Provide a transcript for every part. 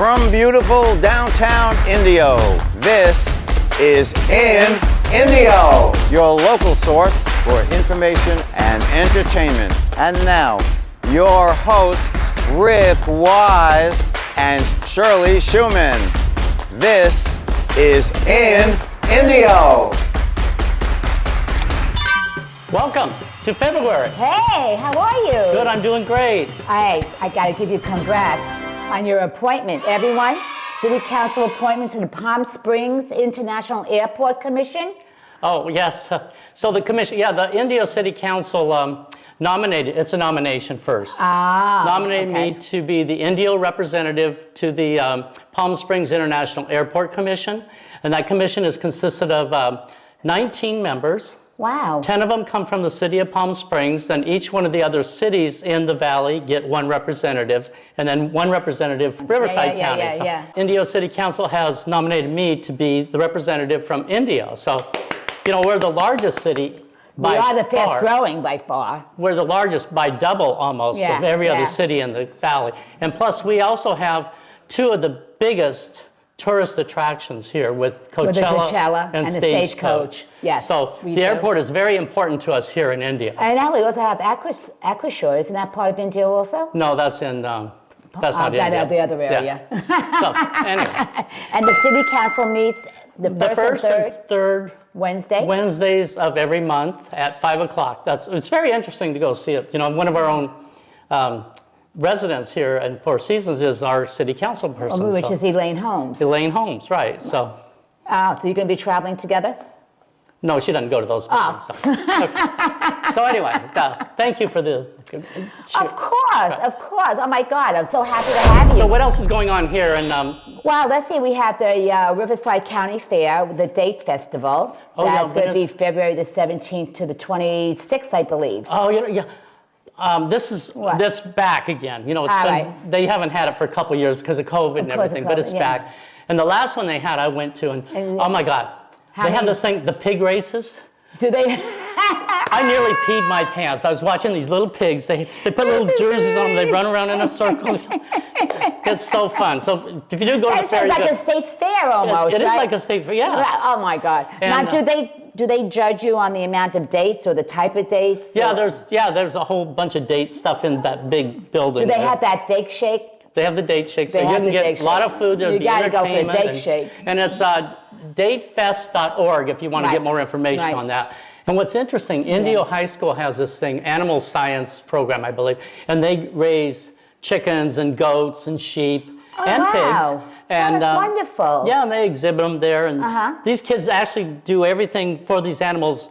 From beautiful downtown Indio, this is In Indio, your local source for information and entertainment. And now, your hosts, Rick Wise and Shirley SCHUMAN. This is In Indio. Welcome to February. Hey, how are you? Good, I'm doing great. I got to give you congrats on your appointment, everyone. City Council appointment to the Palm Springs International Airport Commission. Oh, yes. So the commission, the Indio City Council nominated, it's a nomination first. Nominated me to be the Indio representative to the Palm Springs International Airport Commission. And that commission is consisted of 19 members. Wow. 10 of them come from the city of Palm Springs, then each one of the other cities in the valley get one representative, and then one representative from Riverside County. Indio City Council has nominated me to be the representative from Indio. So, you know, we're the largest city by far. We are the fast growing by far. We're the largest by double almost of every other city in the valley. And plus we also have two of the biggest tourist attractions here with Coachella and the Stagecoach. Yes. So the airport is very important to us here in India. And now we also have Acrashore. Isn't that part of India also? No, that's in, that's not India. The other area. Yeah. So, anyway. And the city council meets the first and third Wednesdays of every month at 5 o'clock. It's very interesting to go see it. You know, one of our own residents here in Four Seasons is our city council person. Which is Elaine Holmes. Elaine Holmes, right. So you're going to be traveling together? No, she doesn't go to those meetings. So anyway, thank you for the... Of course. Oh my God, I'm so happy to have you. So what else is going on here? Well, let's see, we have the Riverside County Fair, the Date Festival. That's going to be February the 17th to the 26th, I believe. Oh, yeah. This back again. You know, they haven't had it for a couple of years because of COVID and everything, but it's back. And the last one they had, I went to, and oh my God, they have this thing, the pig races. Do they? I nearly peed my pants. I was watching these little pigs. They put little jerseys on them. They run around in a circle. It's so fun. So if you do go to the fair, it's like a state fair almost. It is like a state fair. Yeah. Oh my God. And, now, do they judge you on the amount of dates or the type of dates? Yeah, there's a whole bunch of date stuff in that big building. Do they have that date shake? They have the date shake. So you can get a lot of food. You got to go for the date shake. And it's datefest.org if you want to get more information on that. And what's interesting, Indio High School has this thing, animal science program, I believe, and they raise chickens and goats and sheep and pigs. And that's wonderful. Yeah, and they exhibit them there. And these kids actually do everything for these animals,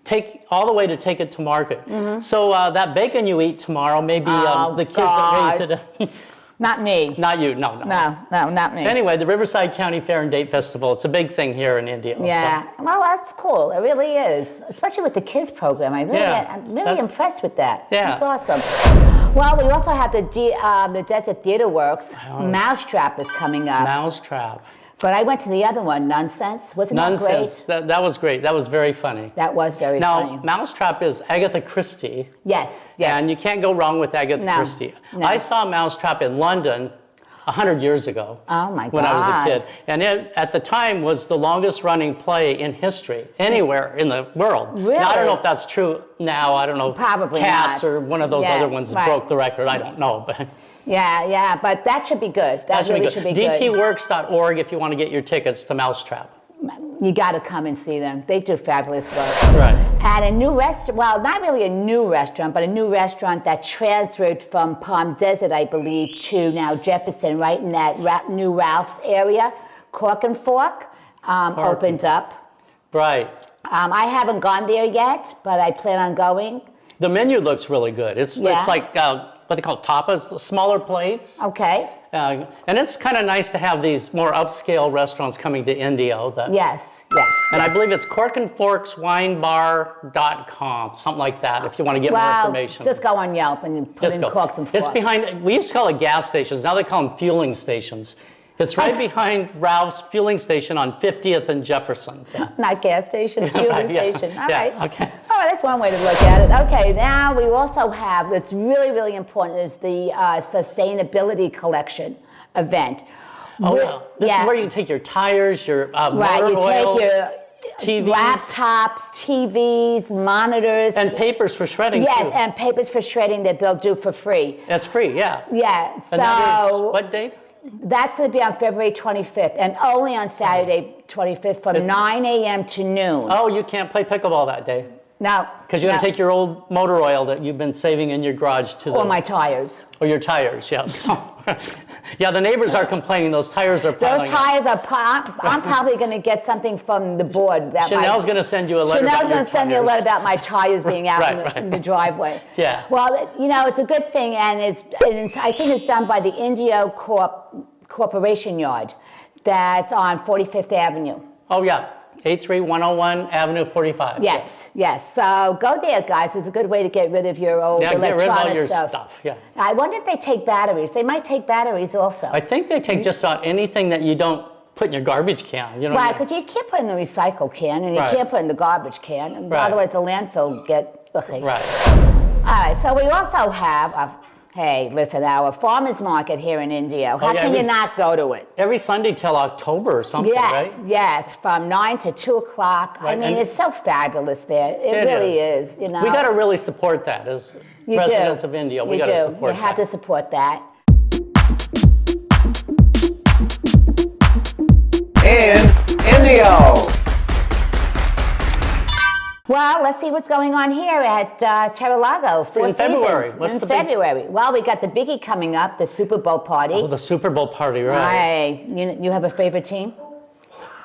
take all the way to take it to market. So that bacon you eat tomorrow, maybe the kids that raised it. Not me. Not you, no, not me. Anyway, the Riverside County Fair and Date Festival, it's a big thing here in India. Yeah, so. Well, that's cool. It really is, especially with the kids program. I'm really impressed with that. Yeah. That's awesome. Well, we also have the Desert Theater Works. Mousetrap is coming up. Mousetrap. But I went to the other one, Nonsense. Wasn't that great? Nonsense. That was great. That was very funny. That was very funny. Now, Mousetrap is Agatha Christie. Yes. And you can't go wrong with Agatha Christie. No. I saw Mousetrap in London 100 years ago. Oh my God. When I was a kid. And it, at the time, was the longest running play in history, anywhere in the world. Really? Now, I don't know if that's true now. I don't know. Probably Cats not. Or one of those other ones that broke the record. I don't know. But yeah, but that should be good. That really should be good. DTworks.org if you want to get your tickets to Mousetrap. You got to come and see them. They do fabulous work. Right. And a new restaurant, well, not really a new restaurant, but a new restaurant that transferred from Palm Desert, I believe, to now Jefferson, right in that new Ralph's area. Cork and Fork opened up. Right. I haven't gone there yet, but I plan on going. The menu looks really good. It's like what they call tapas, smaller plates. Okay. And it's kind of nice to have these more upscale restaurants coming to Indio. Yes. And I believe it's corkandforkswinebar.com, something like that, if you want to get more information. Just go on Yelp and put in Corks and Forks. It's behind, we used to call it gas stations. Now they call them fueling stations. It's right behind Ralph's fueling station on 50th and Jefferson. So. Not gas stations, fueling station. All right. Okay. All right, that's one way to look at it. Okay, now we also have, what's really, really important is the Sustainability Collection event. Oh, yeah. This is where you can take your tires, your motor you oil, take your TVs. laptops, TVs, monitors. And papers for shredding, Yes, too. and papers for shredding that they'll do for free. That's free, yeah. Yeah, And that is what date? That's going to be on February 25th, and only on Saturday 25th from 9 a.m. to noon. Oh, you can't play pickleball that day. No. Because you're going to take your old motor oil that you've been saving in your garage to the... Or my tires. Or your tires, yes. Yeah, the neighbors are complaining. Those tires are piling Those tires are... I'm probably going to get something from the board. Chanel's going to send you a letter Chanel's about going to send me a letter about my tires being out in the driveway. Yeah. Well, you know, it's a good thing, and I think it's done by the Indio Corporation Yard that's on 45th Avenue. Oh, yeah. 83101 Avenue 45. Yes, yes. So go there, guys. It's a good way to get rid of your old electronic get rid of all your stuff. stuff. Yeah. I wonder if they take batteries. They might take batteries also. I think they take just about anything that you don't put in your garbage can. You know Right, because you can't put it in the recycle can, and you can't put it in the garbage can, and otherwise the landfill will get ugly. Right. All right, so we also have hey, listen, our farmers market here in Indio. How can you not go to it? Every Sunday till October or something, right? Yes, from 9 to 2 o'clock. Right. I mean, it's so fabulous there. It really is, you know. We got to really support that as residents of Indio. We got to support that. You have to support that. In Indio. Well, let's see what's going on here at Terrolago. Four Seasons. February. What's the February. Well, we got the biggie coming up, the Super Bowl party. Oh, the Super Bowl party, right. You have a favorite team?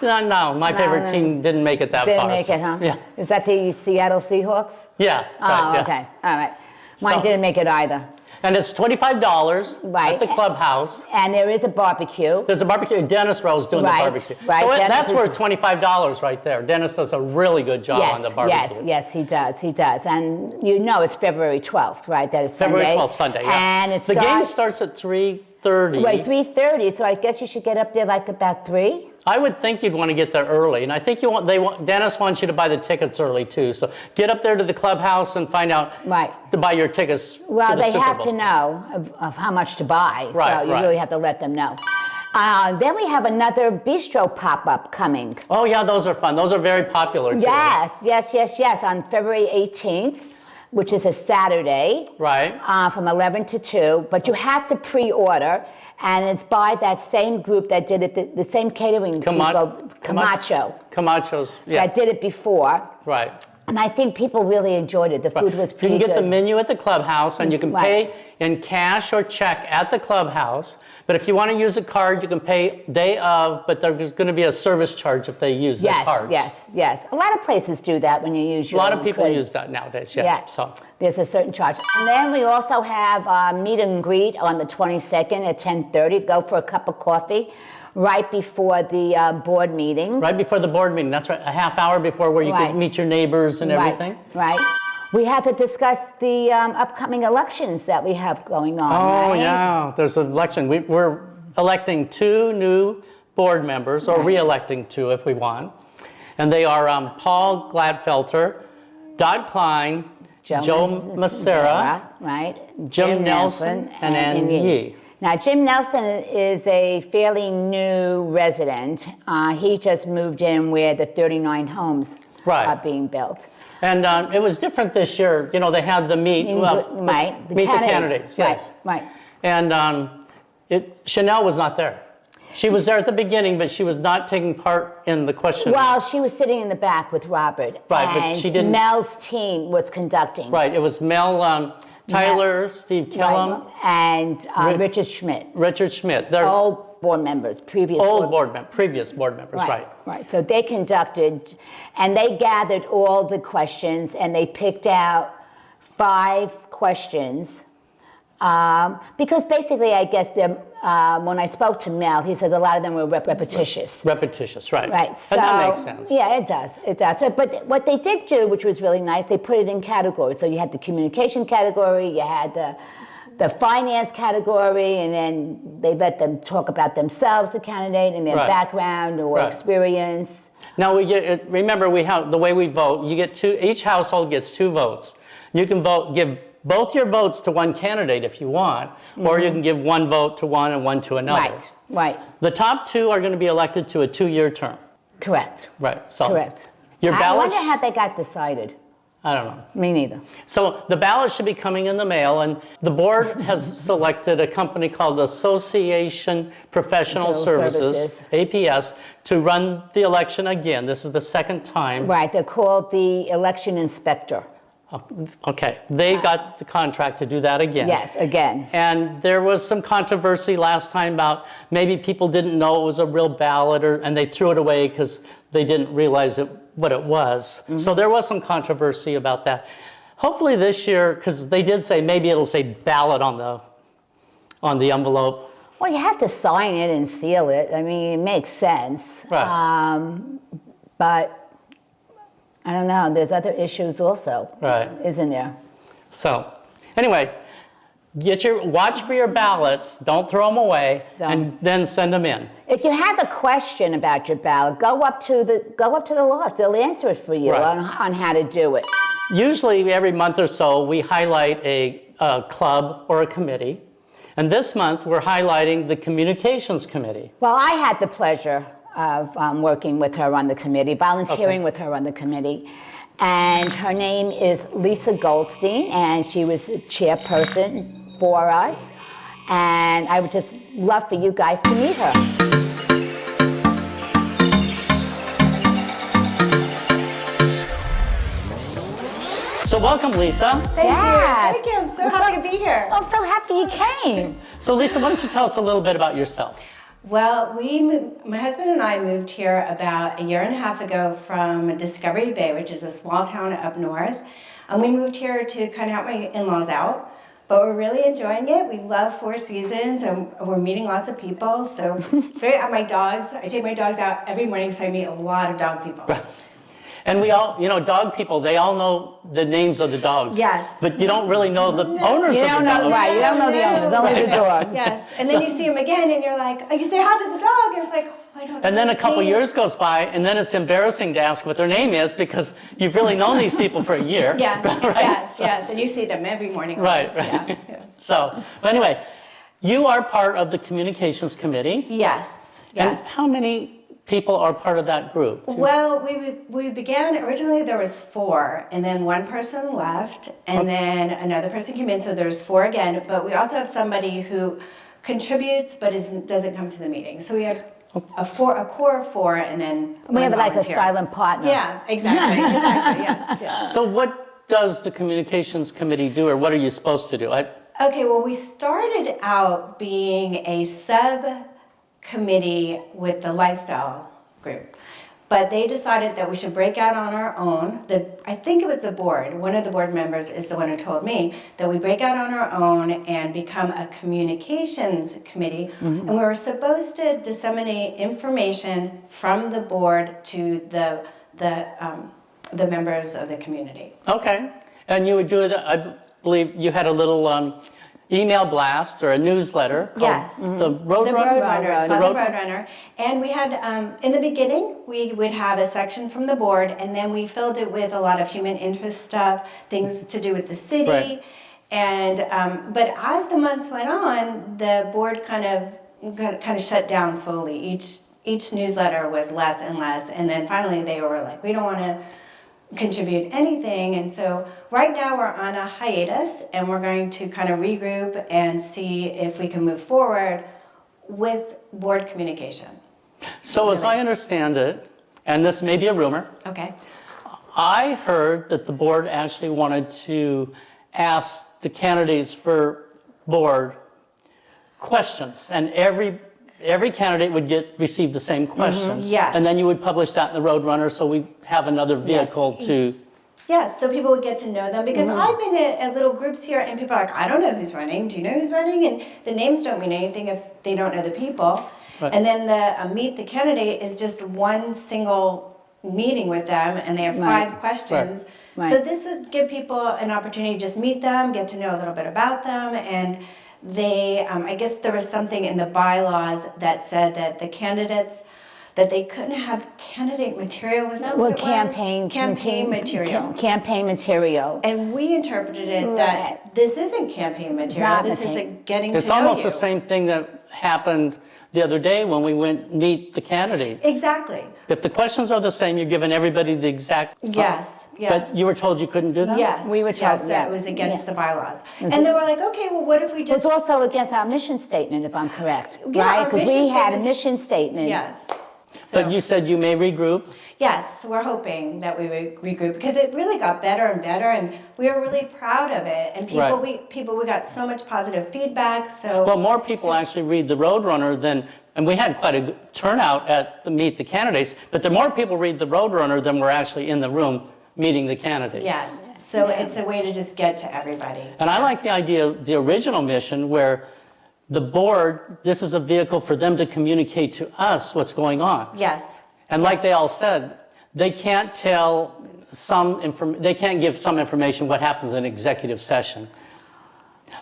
No, my favorite team didn't make it that far. Didn't make it, huh? Yeah. Is that the Seattle Seahawks? Yeah. Oh, okay. All right. Mine didn't make it either. And it's $25 at the clubhouse. And there is a barbecue. There's a barbecue. Dennis Rose doing the barbecue. Right. So Dennis that's worth $25 right there. Dennis does a really good job on the barbecue. Yes, he does. He does. And you know it's February 12th, right? That is Sunday. February 12th, Sunday, yeah. And the game starts at 3:30. Right, 3:30. So I guess you should get up there like about 3. I would think you'd want to get there early, and I think Dennis wants you to buy the tickets early too. So get up there to the clubhouse and find out to buy your tickets. Well, they have Bowl. to know of how much to buy, right, so you really have to let them know. Then we have another bistro pop-up coming. Oh yeah, those are fun. Those are very popular too. Yes. On February 18th, which is a Saturday. Right. From 11 to 2, but you have to pre-order. And it's by that same group that did it, the same catering people, Camacho's, yeah. That did it before. Right. And I think people really enjoyed it. The food was pretty good. You can get the menu at the clubhouse, and you can pay in cash or check at the clubhouse. But if you want to use a card, you can pay day of, but there's going to be a service charge if they use the cards. Yes. A lot of places do that when you use your A lot of people use that nowadays, yeah. So there's a certain charge. And then we also have meet and greet on the 22nd at 10:30. Go for a cup of coffee right before the board meeting. Right before the board meeting, that's right. A half hour before where you can meet your neighbors and everything. Right. We had to discuss the upcoming elections that we have going on. Oh, yeah. There's an election. We're electing 2 new board members, or re-electing 2 if we want. And they are Paul Gladfelter, Dodd Klein, Joe Macera, Jim Nelson, and Ann Yee. Now, Jim Nelson is a fairly new resident. He just moved in where the 39 homes are being built. And it was different this year. You know, they had the meet the candidates. Yes. Right. And Chanel was not there. She was there at the beginning, but she was not taking part in the question. Well, she was sitting in the back with Robert. Right, but she didn't. Mel's team was conducting. Right. It was Mel, Tyler, Steve Killam, and Richard Schmidt. Richard Schmidt. They're old board members, previous board members, right. Right. So they conducted, and they gathered all the questions, and they picked out 5 questions. Because basically, I guess when I spoke to Mel, he said a lot of them were repetitious. Repetitious, right. Right. So, and that makes sense. Yeah, it does. It does. So, but what they did do, which was really nice, they put it in categories. So you had the communication category, you had the finance category, and then they let them talk about themselves, the candidate, and their background or experience. Now remember, we have the way we vote. You get 2. Each household gets 2 votes. You can give both your votes to one candidate if you want, or you can give one vote to one and one to another. Right, right. The top two are going to be elected to a 2-year term. Correct. Right. So Correct. your I ballot. wonder how they got decided. I don't know. Me neither. So the ballot should be coming in the mail, and the board has selected a company called Association Professional Services, APS, to run the election again. This is the second time. Right, they're called the election inspector. Okay, they got the contract to do that again. Yes, again. And there was some controversy last time about maybe people didn't know it was a real ballot, and they threw it away because they didn't realize what it was. So there was some controversy about that. Hopefully this year, because they did say maybe it'll say ballot on the envelope. Well, you have to sign it and seal it. I mean, it makes sense. Right. But I don't know, there's other issues also. Right. Isn't there? So anyway, watch for your ballots, don't throw them away, and then send them in. If you have a question about your ballot, go up to the lodge. They'll answer it for you on how to do it. Usually every month or so, we highlight a club or a committee. And this month, we're highlighting the Communications Committee. Well, I had the pleasure of working with her on the committee, volunteering with her on the committee. And her name is Lisa Goldstein, and she was the chairperson for us. And I would just love for you guys to meet her. So welcome, Lisa. Thank Yeah. you. Thank you. I'm so happy to be here. I'm so happy you came. So Lisa, why don't you tell us a little bit about yourself? Well, my husband and I moved here about 1.5 years ago from Discovery Bay, which is a small town up north. And we moved here to kind of help my in-laws out. But we're really enjoying it. We love Four Seasons, and we're meeting lots of people. So I take my dogs out every morning, so I meet a lot of dog people. Right. And we all, dog people, they all know the names of the dogs. Yes. But you don't really know the owners You of the don't dogs. know, right? You don't know the owners, only the dog. Yes. And then you see them again, and you're like, you say hi to the dog, and it's like, oh, I don't know. And then a his couple name. years goes by, and then it's embarrassing to ask what their name is because you've really known these people for a year. Yes, right? yes, So- yes. And you see them every morning. Right, almost. right. Yeah. So, anyway, you are part of the Communications Committee. Yes, And yes. how many people are part of that group? Well, we began, originally there was 4, and then one person left, and then another person came in, so there's 4 again. But we also have somebody who contributes but doesn't come to the meeting. So we have a core of 4, and then We have one like a volunteer. silent partner. Yeah, exactly, exactly, yes. Yeah. So what does the Communications Committee do, or what are you supposed to do? Okay, well, we started out being a subcommittee with the lifestyle group, but they decided that we should break out on our own. I think it was the board, one of the board members is the one who told me that we break out on our own and become a communications committee, and we were supposed to disseminate information from the board to the members of the community. Okay. And you would do it, I believe you had a little email blast or a newsletter called Yes. the The Roadrunner. Roadrunner, it's The called the Road- Roadrunner. And we had, in the beginning, we would have a section from the board, and then we filled it with a lot of human interest stuff, things to do with the city. Right. And, but as the months went on, the board kind of shut down slowly. Each newsletter was less and less, and then finally they were like, we don't want to contribute anything, and so right now we're on a hiatus, and we're going to kind of regroup and see if we can move forward with board communication. So as I understand it, and this may be a rumor, Okay. I heard that the board actually wanted to ask the candidates for board questions, and every candidate would receive the same question. Yes. And then you would publish that in the Roadrunner, so we have another vehicle to. Yeah, so people would get to know them, because I've been at little groups here, and people are like, I don't know who's running. Do you know who's running? And the names don't mean anything if they don't know the people. Right. And then the meet the candidate is just one single meeting with them, and they have Right. 5 questions. Right. So this would give people an opportunity to just meet them, get to know a little bit about them, and they, I guess there was something in the bylaws that said that the candidates, that they couldn't have candidate material. Was that what it was? Campaign material. Campaign material. And we interpreted it that this isn't campaign material. This is getting to know you. It's almost the same thing that happened the other day when we went meet the candidates. Exactly. If the questions are the same, you're giving everybody the exact. Yes. But you were told you couldn't do that? Yes. We were told that it was against the bylaws. And they were like, okay, well, what if we just... It was also against our mission statement, if I'm correct, Yeah, right? our Because we mission had a statement's- mission statement. Yes. But you said you may regroup? Yes, we're hoping that we would regroup because it really got better and better, and we were really proud of it. And we got so much positive feedback. So Well, more people actually read the Roadrunner than, and we had quite a good turnout at the Meet the Candidates, but the more people read the Roadrunner than were actually in the room meeting the candidates. yes, so it's a way to just get to everybody. And I like the idea of the original mission where the board, this is a vehicle for them to communicate to us what's going on. Yes. And like they all said, they can't tell they can't give some information what happens in executive session.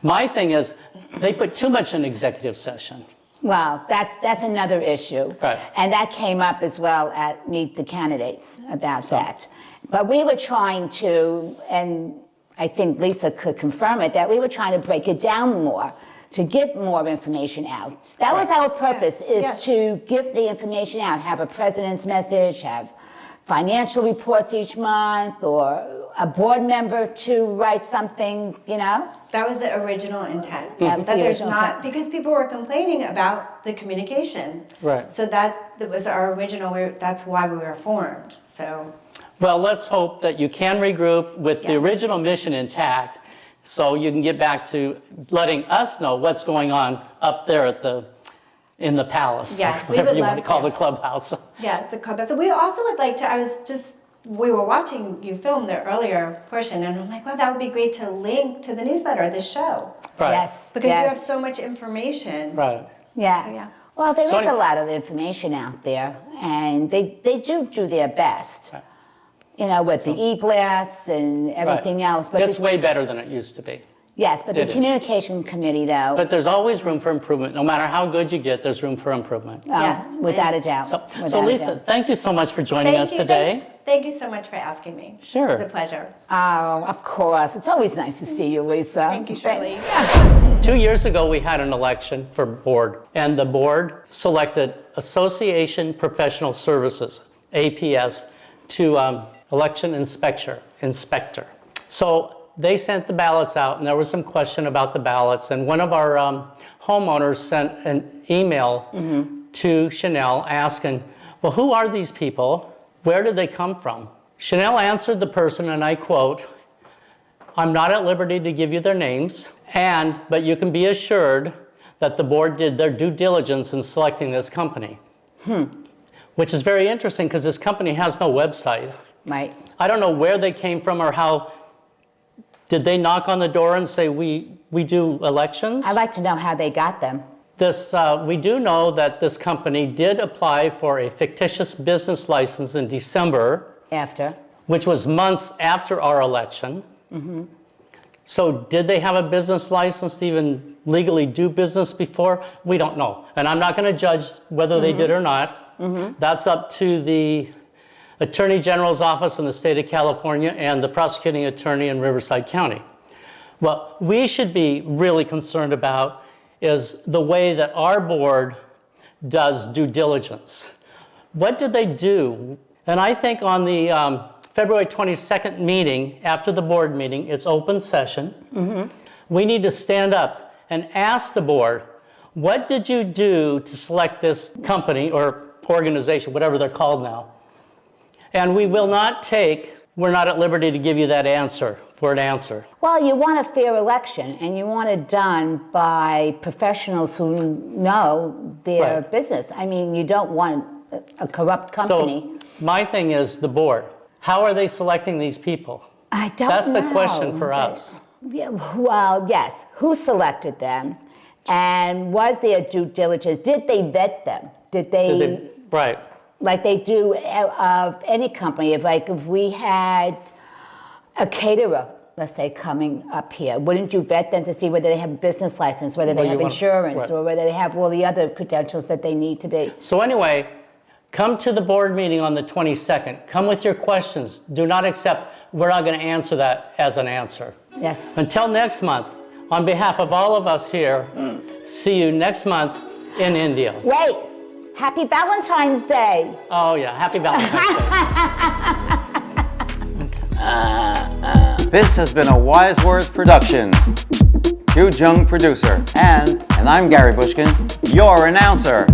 My thing is, they put too much in executive session. Well, that's another issue. Right. And that came up as well at Meet the Candidates about that. But we were trying to, and I think Lisa could confirm it, that we were trying to break it down more, to give more information out. That was our purpose, is to give the information out, have a president's message, have financial reports each month, or a board member to write something, you know? That was the original intent. That was the there's original not, intent. because people were complaining about the communication. Right. So that was our original, that's why we were formed, so. Well, let's hope that you can regroup with the original mission intact so you can get back to letting us know what's going on up there at in the palace. Yes, we whatever would you love want to call to. the clubhouse. Yeah, the club. So we also would like to, we were watching you film the earlier portion, and I'm like, well, that would be great to link to the newsletter, this show. Right. Yes. Because you yes. have so much information. Right. Yeah. Yeah. Well, there is So- a lot of information out there, and they do their best. Right. You know, with the e-blasts and everything Right. else. But It's way better than it used to be. yes, but it the is. communication committee, though, But there's always room for improvement. No matter how good you get, there's room for improvement. Yes. without a doubt. So without a Lisa, doubt. thank you so much for joining us today. Thank you so much for asking me. Sure. It's a pleasure. Oh, of course. It's always nice to see you, Lisa. Thank you, Shirley. 2 years ago, we had an election for board, and the board selected Association Professional Services, APS, to election inspector. So they sent the ballots out, and there was some question about the ballots, and one of our homeowners sent an email to Chanel asking, well, who are these people? Where did they come from? Chanel answered the person, and I quote, I'm not at liberty to give you their names, but you can be assured that the board did their due diligence in selecting this company. Which is very interesting because this company has no website. Right. I don't know where they came from or how. Did they knock on the door and say, we do elections? I'd like to know how they got them. We do know that this company did apply for a fictitious business license in December, After. which was months after our election. So did they have a business license to even legally do business before? We don't know. And I'm not going to judge whether they did or not. That's up to the Attorney General's office in the state of California and the prosecuting attorney in Riverside County. What we should be really concerned about is the way that our board does due diligence. What did they do? And I think on the February 22nd meeting, after the board meeting, it's open session. We need to stand up and ask the board, what did you do to select this company or organization, whatever they're called now? And we will not we're not at liberty to give you that answer, for an answer. Well, you want a fair election, and you want it done by professionals who know their Right. business. I mean, you don't want a corrupt company. So my thing is the board. How are they selecting these people? I don't That's know. the question for us. Yeah, well, yes. Who selected them? And was there due diligence? Did they vet them? Right. Like they do of any company? If we had a caterer, let's say, coming up here, wouldn't you vet them to see whether they have a business license, whether they have insurance, right. or whether they have all the other credentials that they need to be? So anyway, Come to the board meeting on the 22nd. Come with your questions. Do not accept, we're not going to answer that as an answer. Yes. Until next month, on behalf of all of us here, see you next month in Indio. Wait, happy Valentine's Day. Oh yeah, happy Valentine's Day. This has been a Wise Words production. Jung producer, and I'm Gary Bushkin, your announcer.